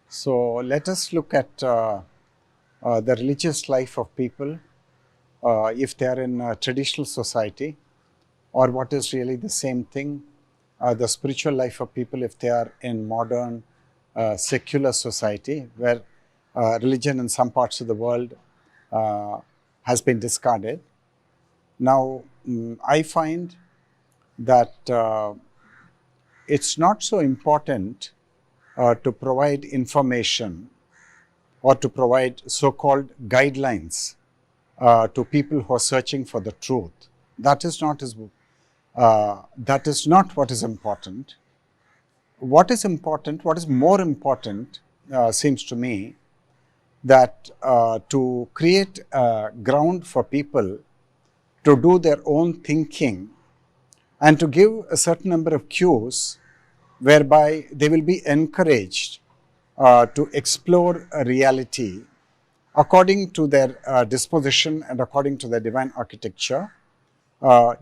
So let us look at the religious life of people if they are in a traditional society, or what is really the same thing, the spiritual life of people if they are in modern secular society where religion in some parts of the world uh, has been discarded. Now, I find that it's not so important to provide information or to provide so-called guidelines to people who are searching for the truth. That is not what is important. What is important, what is more important, seems to me, that to create a ground for people to do their own thinking and to give a certain number of cues whereby they will be encouraged to explore a reality according to their disposition and according to their divine architecture,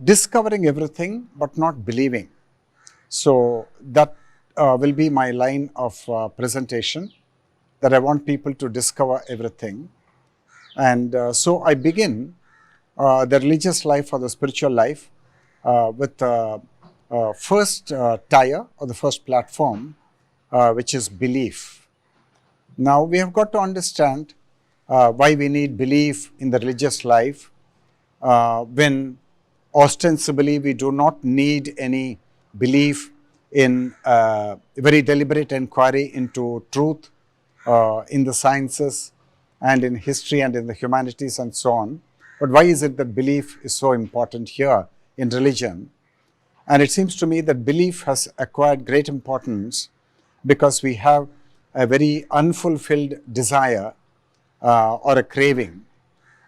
discovering everything but not believing. So that will be my line of presentation, that I want people to discover everything. And so I begin the religious life or the spiritual life with the first tier or the first platform, which is belief. Now we have got to understand why we need belief in the religious life when ostensibly we do not need any belief in very deliberate inquiry into truth in the sciences and in history and in the humanities and so on. But why is it that belief is so important here in religion? And it seems to me that belief has acquired great importance because we have a very unfulfilled desire or a craving,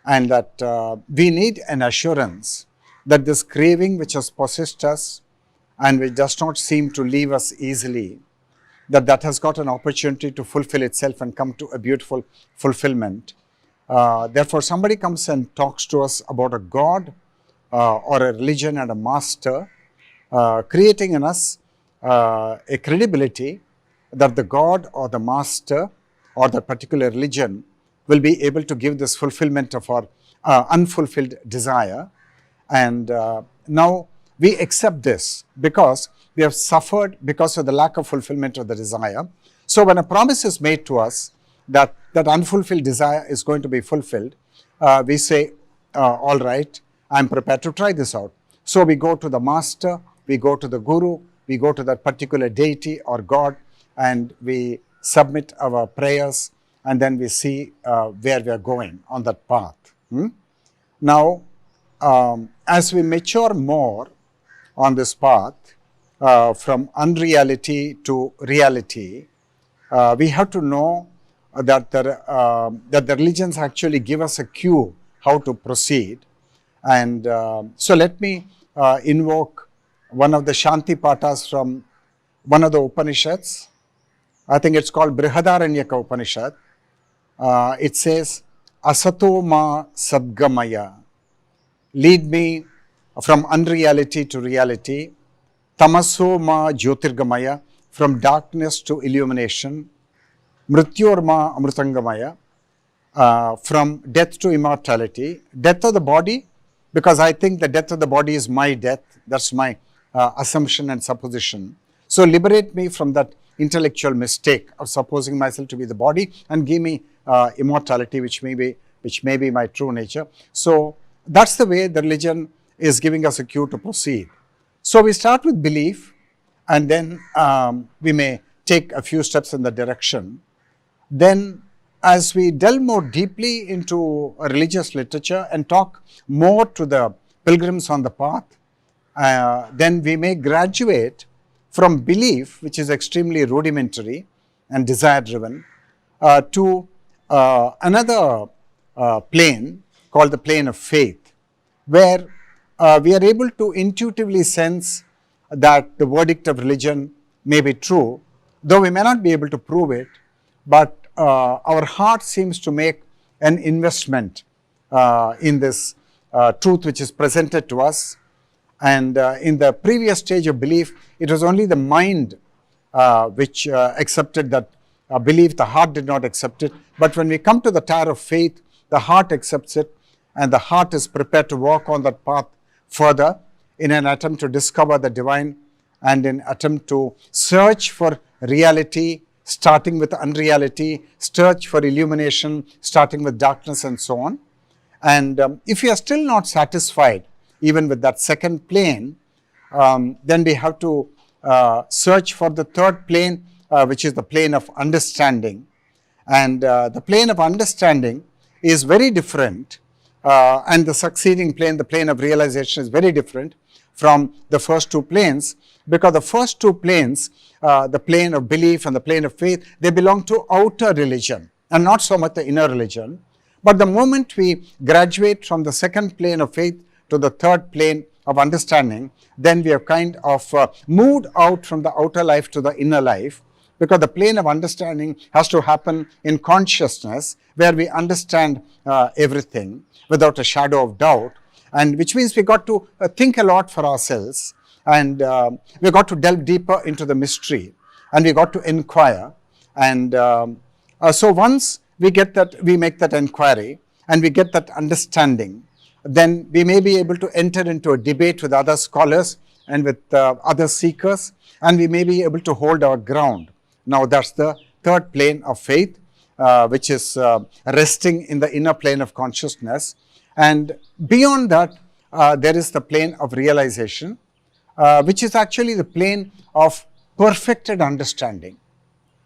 and that we need an assurance that this craving which has possessed us and which does not seem to leave us easily, that has got an opportunity to fulfill itself and come to a beautiful fulfillment. Therefore, somebody comes and talks to us about a God or a religion and a master, creating in us a credibility that the God or the master or the particular religion will be able to give this fulfillment of our unfulfilled desire. And now we accept this because we have suffered because of the lack of fulfillment of the desire. So when a promise is made to us that that unfulfilled desire is going to be fulfilled, we say, all right, I'm prepared to try this out. So we go to the master, we go to the guru, we go to that particular deity or God, and we submit our prayers, and then we see where we are going on that path. Now, as we mature more on this path, from unreality to reality, we have to know that the religions actually give us a cue how to proceed. And so let me invoke one of the Shanti Patas from one of the Upanishads. I think it's called Brihadaranyaka Upanishad. It says, Asato ma sadgamaya, lead me from unreality to reality. Tamaso ma jyotirgamaya, from darkness to illumination. Mrityor ma amrutangamaya, from death to immortality. Death of the body, because I think the death of the body is my death. That's my assumption and supposition. So liberate me from that intellectual mistake of supposing myself to be the body and give me immortality, which may be my true nature. So that's the way the religion is giving us a cue to proceed. So we start with belief, and then we may take a few steps in the direction. Then as we delve more deeply into religious literature and talk more to the pilgrims on the path, then we may graduate from belief, which is extremely rudimentary and desire-driven, to another plane called the plane of faith, where we are able to intuitively sense that the verdict of religion may be true, though we may not be able to prove it, but our heart seems to make an investment in this truth which is presented to us. And in the previous stage of belief, it was only the mind which accepted that belief, the heart did not accept it. But when we come to the tower of faith, the heart accepts it, and the heart is prepared to walk on that path further in an attempt to discover the divine and in attempt to search for reality, starting with unreality, search for illumination, starting with darkness, and so on. And if we are still not satisfied, even with that second plane, then we have to search for the third plane, which is the plane of understanding. And the plane of understanding is very different, and the succeeding plane, the plane of realization, is very different from the first two planes, because the first two planes, the plane of belief and the plane of faith, they belong to outer religion and not so much the inner religion. But the moment we graduate from the second plane of faith to the third plane of understanding, then we have kind of moved out from the outer life to the inner life, because the plane of understanding has to happen in consciousness, where we understand everything without a shadow of doubt, and which means we got to think a lot for ourselves, and we got to delve deeper into the mystery, and we got to inquire. And so once we get that, we make that inquiry and we get that understanding, then we may be able to enter into a debate with other scholars and with other seekers, and we may be able to hold our ground. Now that's the third plane of faith, which is resting in the inner plane of consciousness. And beyond that, there is the plane of realization, which is actually the plane of perfected understanding.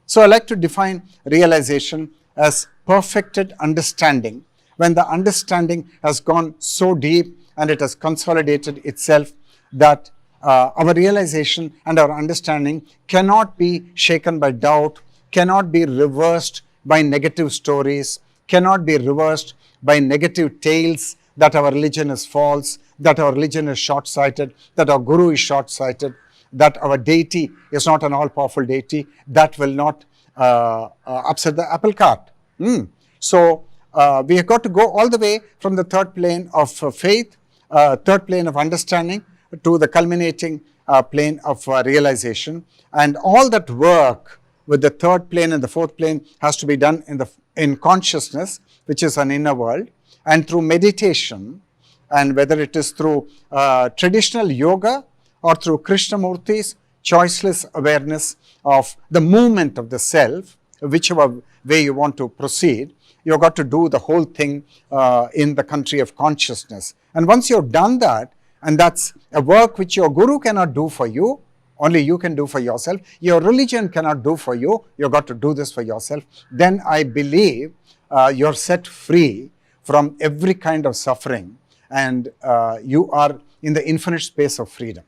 So I like to define realization as perfected understanding, when the understanding has gone so deep and it has consolidated itself that our realization and our understanding cannot be shaken by doubt, cannot be reversed by negative stories, cannot be reversed by negative tales that our religion is false, that our religion is short-sighted, that our guru is short-sighted, that our deity is not an all-powerful deity. That will not upset the apple cart. So we have got to go all the way from the third plane of faith, third plane of understanding, to the culminating plane of realization. And all that work with the third plane and the fourth plane has to be done in consciousness, which is an inner world, and through meditation, and whether it is through traditional yoga or through Krishnamurti's choiceless awareness of the movement of the self, whichever way you want to proceed, you've got to do the whole thing in the country of consciousness. And once you've done that, and that's a work which your guru cannot do for you, only you can do for yourself, your religion cannot do for you, you've got to do this for yourself, then I believe you're set free from every kind of suffering, and you are in the infinite space of freedom.